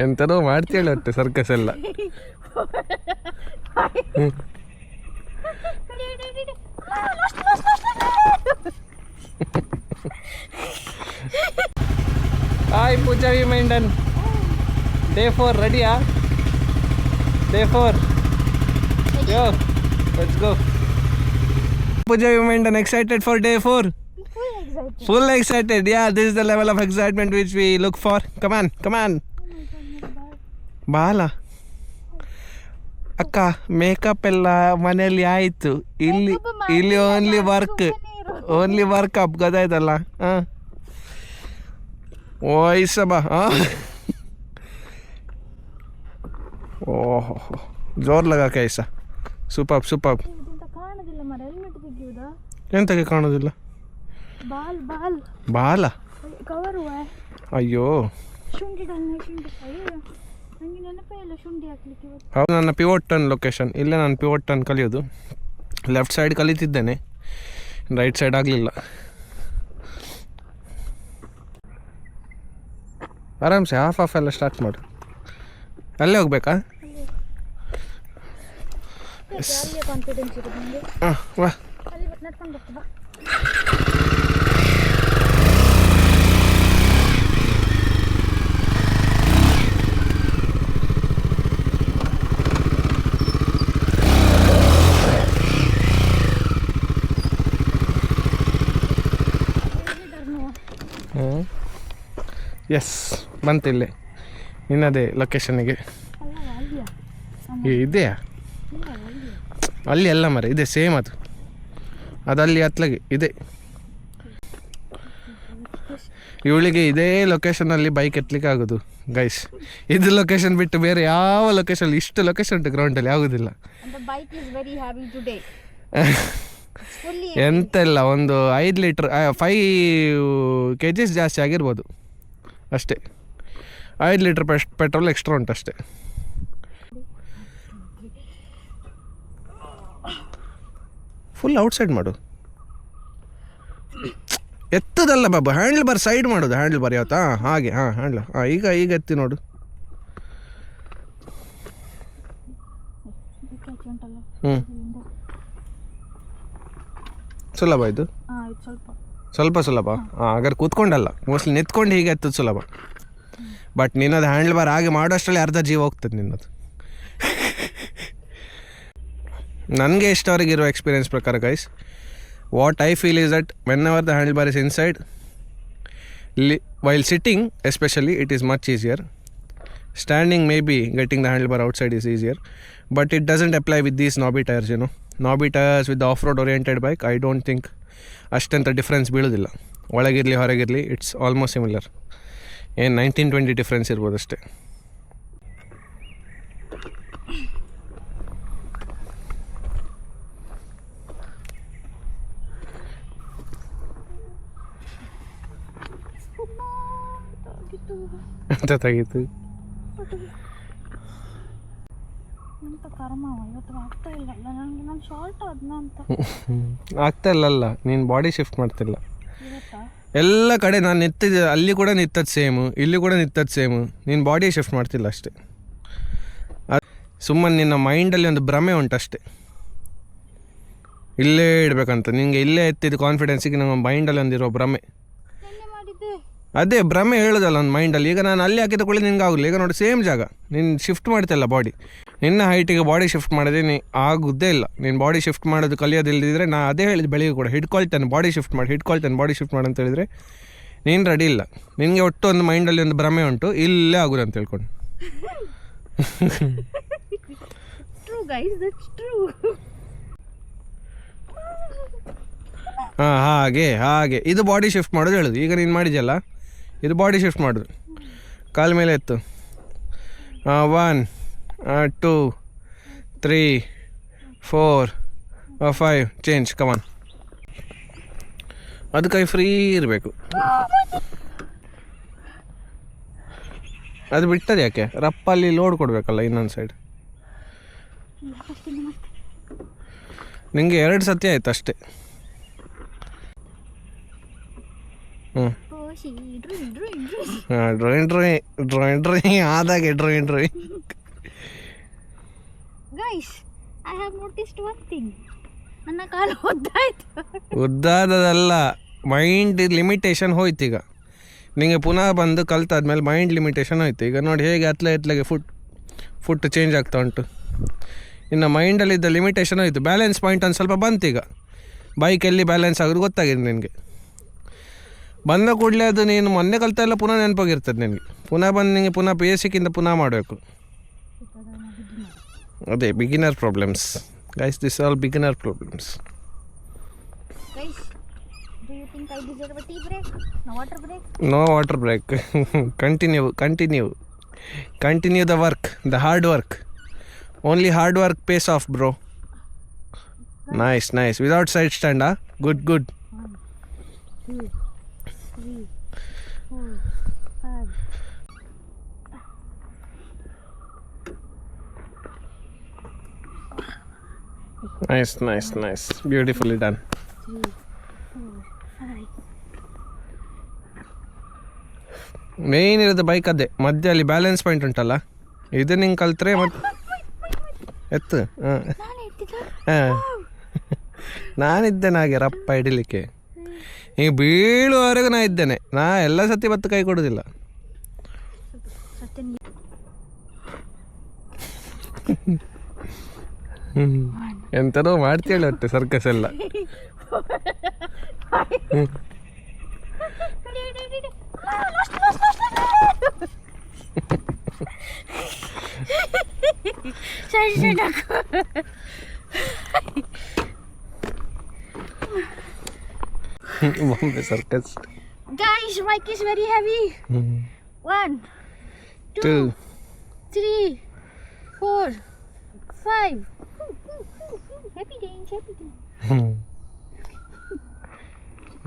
ಎಂತನೋ ಮಾಡ್ತೇಳಿ ಒಟ್ಟು ಸರ್ಕಸ್ ಎಲ್ಲ. ಹಾಯ್ ಪೂಜಾ ವಿಮೆಂಡನ್, ಡೇ 4 ರೆಡಿಯಾ? Day 4 yo let's go. Pooja Vimendan excited for day 4? Full excited. Yeah, this is the level of excitement which we look for. Come on. ಬಾಲ ಅಕ್ಕ, makeup ಎಲ್ಲ ಮನೆಯಲ್ಲಿ ಆಯಿತು. ಇಲ್ಲಿ ಓನ್ಲಿ ವರ್ಕ್ ಅಪ್ ಗೊತ್ತಾಯ್ತಲ್ಲ. ಹಾಂ ಓಯ್ಸ ಬಾ. ಓಹೋ ಜೋರ್ ಲಗ ಕೈಸ. ಸೂಪರ್. ಎಂತಕ್ಕೆ ಕಾಣೋದಿಲ್ಲ? ಬಾಲ ಅಯ್ಯೋ, ಹೌದು. ನನ್ನ ಪಿವೋಟ್ ಟರ್ನ್ ಲೊಕೇಶನ್ ಇಲ್ಲೇ. ನಾನು ಪಿವೋಟ್ ಟರ್ನ್ ಕಲಿಯೋದು ಲೆಫ್ಟ್ ಸೈಡ್ ಕಲಿತಿದ್ದೇನೆ, ರೈಟ್ ಸೈಡ್ ಆಗಲಿಲ್ಲ. ಆರಾಮ್ಸೆ ಹಾಫ್ ಎಲ್ಲ ಸ್ಟಾರ್ಟ್ ಮಾಡು. ಅಲ್ಲೇ ಹೋಗ್ಬೇಕಾ? ವಾ. ಎಸ್, ಬಂತಿಲ್ಲೇ ಇನ್ನದೇ ಲೊಕೇಶನ್ನಿಗೆ. ಇದೆಯಾ ಅಲ್ಲಿ? ಎಲ್ಲ ಮರ ಇದೆ, ಸೇಮ್ ಅಲ್ಲಿ ಹತ್ಲಾಗೆ ಇದೆ. ಇವಳಿಗೆ ಇದೇ ಲೊಕೇಶನಲ್ಲಿ ಬೈಕ್ ಎತ್ತಲಿಕ್ಕೆ ಆಗೋದು ಗೈಸ್. ಇದು ಲೊಕೇಶನ್ ಬಿಟ್ಟು ಬೇರೆ ಯಾವ ಲೊಕೇಶನ್, ಇಷ್ಟು ಲೊಕೇಶನ್ ಉಂಟು ಗ್ರೌಂಡಲ್ಲಿ, ಆಗೋದಿಲ್ಲ. ಎಂತೆಲ್ಲ ಒಂದು 5 ಲೀಟ್ರ್ 5 kgs ಜಾಸ್ತಿ ಆಗಿರ್ಬೋದು ಅಷ್ಟೇ. 5 ಲೀಟ್ರ್ ಪೆಟ್ರೋಲ್ ಎಕ್ಸ್ಟ್ರಾ ಉಂಟು ಅಷ್ಟೇ. ಫುಲ್ ಔಟ್ಸೈಡ್ ಮಾಡು. ಎತ್ತದಲ್ಲ ಬಾಬು, ಹ್ಯಾಂಡಲ್ ಬಾರ್ ಸೈಡ್ ಮಾಡೋದು. ಹ್ಯಾಂಡಲ್ ಬಾರ್ ಯಾವತ್ತಾ ಹಾಗೆ. ಹ್ಯಾಂಡಲ್ ಈಗ ಎತ್ತಿ ನೋಡು. ಸುಲಭ ಇದು, ಸ್ವಲ್ಪ ಸುಲಭ. ಹಾಗಾದ್ರೆ ಕೂತ್ಕೊಂಡಲ್ಲ, ಮೋಸ್ಟ್ಲಿ ನಿಂತ್ಕೊಂಡು ಹೀಗೆ ಎತ್ತದು ಸುಲಭ. ಬಟ್ ನಿನ್ನದು ಹ್ಯಾಂಡಲ್ ಬಾರ್ ಹಾಗೆ ಮಾಡೋಷ್ಟರಲ್ಲಿ ಅರ್ಧ ಜೀವ ಹೋಗ್ತದೆ ನಿನ್ನದು. ನನಗೆ ಇಷ್ಟವರೆಗಿರೋ ಎಕ್ಸ್ಪೀರಿಯನ್ಸ್ ಪ್ರಕಾರ guys, what I feel is that whenever the handle bar is inside, while sitting especially it is much easier. Standing maybe getting the handle bar outside is easier, but it doesn't apply with these knobby tyres. Knobby tyres with off road oriented bike, I don't think ಅಷ್ಟಂತ difference ಬೀಳೋದಿಲ್ಲ. ಒಳಗಿರಲಿ ಹೊರಗಿರಲಿ it's almost similar. ಏನು 19-20 difference ಇರ್ಬೋದು ಅಷ್ಟೇ. ಅಂತ ತೆಗೀತು. ಆಗ್ತಾ ಇಲ್ಲಲ್ಲ, ನೀನು ಬಾಡಿ ಶಿಫ್ಟ್ ಮಾಡ್ತಿಲ್ಲ. ಎಲ್ಲ ಕಡೆ ನಾನು ನಿಂತಿದ್ದೆ, ಅಲ್ಲಿ ಕೂಡ ನಿಂತದ್ದು ಸೇಮು, ಇಲ್ಲಿ ಕೂಡ ನಿಂತದ್ದು ಸೇಮು. ನೀನು ಬಾಡಿ ಶಿಫ್ಟ್ ಮಾಡ್ತಿಲ್ಲ ಅಷ್ಟೇ. ಸುಮ್ಮನೆ ನಿನ್ನ ಮೈಂಡಲ್ಲಿ ಒಂದು ಭ್ರಮೆ ಉಂಟಷ್ಟೇ, ಇಲ್ಲೇ ಇಡಬೇಕಂತ. ನಿನಗೆ ಇಲ್ಲೇ ಎತ್ತಿದ್ದು ಕಾನ್ಫಿಡೆನ್ಸಿಗೆ ನಮ್ಮ ಮೈಂಡಲ್ಲಿ ಒಂದಿರೋ ಭ್ರಮೆ. ಅದೇ ಭ್ರಮೆ ಹೇಳೋದಲ್ಲ ಒಂದು ಮೈಂಡಲ್ಲಿ. ಈಗ ನಾನು ಅಲ್ಲಿ ಹಾಕಿದ ಕೂಡಲೇ ನಿನ್ಗೆ ಆಗೋಲ್ಲ. ಈಗ ನೋಡಿ ಸೇಮ್ ಜಾಗ ನೀನು ಶಿಫ್ಟ್ ಮಾಡ್ತಿಲ್ಲ ಬಾಡಿ. ನಿನ್ನ ಹೈಟಿಗೆ ಬಾಡಿ ಶಿಫ್ಟ್ ಮಾಡಿದ್ರೆ ನೀ ಆಗೋದೇ ಇಲ್ಲ. ನೀನು ಬಾಡಿ ಶಿಫ್ಟ್ ಮಾಡೋದು ಕಲಿಯೋದಿಲ್ಲದಿದ್ದರೆ, ನಾನು ಅದೇ ಹೇಳಿದ್ದು ಬೆಳಿಗ್ಗೆ ಕೂಡ, ಹಿಡ್ಕೊಳ್ತೇನೆ ಬಾಡಿ ಶಿಫ್ಟ್ ಮಾಡಿ ಅಂತ ಹೇಳಿದರೆ ನೀನು ರೆಡಿ ಇಲ್ಲ. ನಿನಗೆ ಒಟ್ಟು ಒಂದು ಮೈಂಡಲ್ಲಿ ಒಂದು ಭ್ರಮೆ ಉಂಟು, ಇಲ್ಲೇ ಆಗೋದು ಅಂತ ಹೇಳ್ಕೊಂಡು. ಹಾಗೆ ಇದು ಬಾಡಿ ಶಿಫ್ಟ್ ಮಾಡೋದು ಹೇಳೋದು. ಈಗ ನೀನು ಮಾಡಿದ್ಯಲ್ಲ, ಇದು ಬಾಡಿ ಶಿಫ್ಟ್ ಮಾಡೋದು. ಕಾಲ ಮೇಲೆ ಎತ್ತು. 1 2 3 4 5 ಚೇಂಜ್. ಕಮಾನ್. ಅದು ಕೈ ಫ್ರೀ ಇರಬೇಕು. ಅದು ಬಿಟ್ಟದ್ದು ಯಾಕೆ? ರಪ್ಪಲ್ಲಿ ಲೋಡ್ ಕೊಡಬೇಕಲ್ಲ ಇನ್ನೊಂದು ಸೈಡ್. ನಿಮಗೆ 2 ಸತಿ ಆಯ್ತು ಅಷ್ಟೇ. ಭಾಷೆ ಡ್ರಾಯಿಂಗ್ ಡ್ರಾಯಿಂಗ್ ಡ್ರಾಯಿಂಗ್. ಡ್ರಾಯಿಂಗ್ ಆದಾಗೆ drawing guys, I have noticed one thing. ನನ್ನ ಕಾಲು ಒದ್ದಾಯ್ತು. ಉದ್ದಾದದಲ್ಲ, ಮೈಂಡ್ ಲಿಮಿಟೇಷನ್ ಹೋಯ್ತು ಈಗ ನಿಮಗೆ. ಪುನಃ ಬಂದು ಕಲ್ತಾದ್ಮೇಲೆ ಮೈಂಡ್ ಲಿಮಿಟೇಷನ್ ಹೋಯ್ತು. ಈಗ ನೋಡಿ ಹೇಗೆ ಎತ್ಲೆಗೆ ಫುಟ್ ಚೇಂಜ್ ಆಗ್ತಾ ಉಂಟು. ಇನ್ನು ಮೈಂಡಲ್ಲಿದ್ದ ಲಿಮಿಟೇಷನ್ ಹೋಯ್ತು. ಬ್ಯಾಲೆನ್ಸ್ ಪಾಯಿಂಟ್ ಒಂದು ಸ್ವಲ್ಪ ಬಂತು ಈಗ. ಬೈಕ್ ಎಲ್ಲಿ ಬ್ಯಾಲೆನ್ಸ್ ಆಗೋದು ಗೊತ್ತಾಗಿದೆ ನಿನಗೆ. ಬಂದ ಕೂಡಲೇ ಅದು ನೀನು ಮೊನ್ನೆ ಕಲ್ತೆಲ್ಲ ಪುನಃ ನೆನಪಾಗಿರ್ತದೆ ನಿನಗೆ. ಪುನಃ ಬಂದು ನಿನಗೆ ಪುನಃ ಬೇಸಿಕ್ಕಿಂದ ಪುನಃ ಮಾಡಬೇಕು. ಅದೇ beginner problems guys, this all beginner problems. Guys, do you think I deserve a tea break? No water break? No water break. Continue the work, the hard work. Only hard work pays off, bro. Nice. Without side stand, huh? Good. 1, 2, 3, 4, 5. Nice. Beautifully done. 3, 4, 5. Main ಇರೋದು bike ಅದೇ ಮಧ್ಯೆ ಅಲ್ಲಿ balance point ಉಂಟಲ್ಲ, ಇದು ನಿಂಗೆ ಕಲ್ತ್ರೆ ಮತ್ತೆ ಎತ್ತು. ಹಾಂ ನಾನಿದ್ದೇನೆ ಹಾಗೆ ರಪ್ಪ ಹಿಡಿಲಿಕ್ಕೆ. ಈಗ ಬೀಳುವವರೆಗೂ ನಾ ಇದ್ದೇನೆ. ನಾ ಎಲ್ಲ ಸತಿ ಬತ್ತು ಕೈ ಕೊಡೋದಿಲ್ಲ. ಎಂಥದೋ ಮಾಡ್ತೀಳಿ ಒಟ್ಟು ಸರ್ಕಸ್ ಎಲ್ಲ. Bombay circus. Guys, mic is very heavy. 1, 2, 3, 4, 5. Happy dance.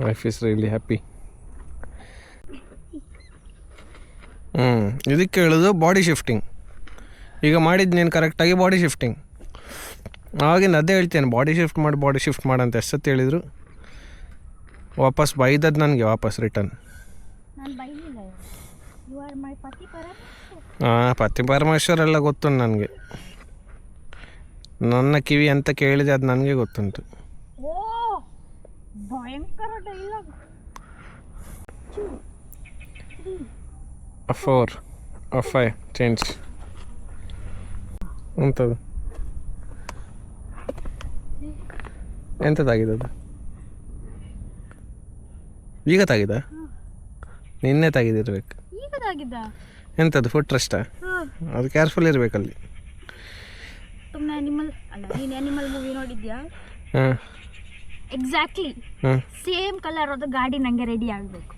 Wife is really happy. ಇದಕ್ಕೆ ಹೇಳೋದು ಬಾಡಿ ಶಿಫ್ಟಿಂಗ್. ಈಗ ಮಾಡಿದ್ದು ನೀನು ಕರೆಕ್ಟಾಗಿ ಬಾಡಿ ಶಿಫ್ಟಿಂಗ್. ಆವಾಗಿಂದ ಅದೇ ಹೇಳ್ತೇನೆ, ಬಾಡಿ ಶಿಫ್ಟ್ ಮಾಡಿ ಅಂತ ಎಷ್ಟು ಸತಿ ಹೇಳಿದರು. ವಾಪಸ್ ಬೈದದ್ದು ನನಗೆ ವಾಪಸ್ ರಿಟರ್ನ್. ಹಾಂ, ಪತಿ ಪರಮೇಶ್ವರ್ ಎಲ್ಲ ಗೊತ್ತುಂಟು ನನಗೆ. ನನ್ನ ಕಿವಿ ಅಂತ ಕೇಳಿದೆ ಅದು ನನಗೆ ಗೊತ್ತುಂಟು. 4 or 5 ಚೇಂಜ್ ಎಂಥದ್ದು ಎಂಥದ್ದಾಗಿದ್ದು? ಈಗ ತಾಗಿದ? ನಿನ್ನೆ ತಾಗಿದಿರ್ಬೇಕು. ಎಂಥದ್ದು ಫುಟ್ ರೆಸ್ಟಾ? ಅದು ಕೇರ್ಫುಲ್ ಇರಬೇಕಲ್ಲಿ. ಅನಿಮಲ್ ಮೂವಿ ನೋಡಿದ್ಯಾ? ಹಾಂ, ಎಕ್ಸಾಕ್ಟ್ಲಿ ಸೇಮ್ ಕಲರ್ ಅದು ಗಾಡಿ ನಂಗೆ ರೆಡಿ ಆಗಬೇಕು.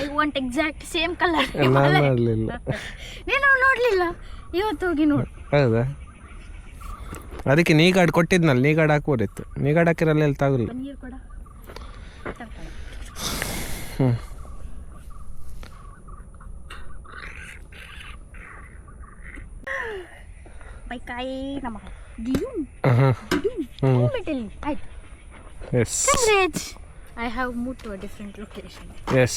I want exact same colour. ನಾನು ನೋಡಲಿಲ್ಲ. ನೀನು ನೋಡಲಿಲ್ಲ? ಇವತ್ತು ಹೋಗಿ ನೋಡು. ಹೌದಾ? ಅದಕ್ಕೆ ನೀ ಗಾರ್ಡ್ ಕೊಟ್ಟಿದ್ನಲ್ಲ, ನೀ ಗಾರ್ಡ್ ಹಾಕ್ಬೋದಿತ್ತು. ನೀ ಗಾರ್ಡ್ ಹಾಕಿರಲ್ಲ ಎಲ್ಲಿ ತಾಗಲ್ಲ. ನೀರು ಕೂಡ ಬೈಕಾಯಿ ನಮಃ ಗಿಯೂಮ್ ಮೆಟಲ್ ಆಯ್ತು. Yes. Congrats. I have moved to a different location. Yes.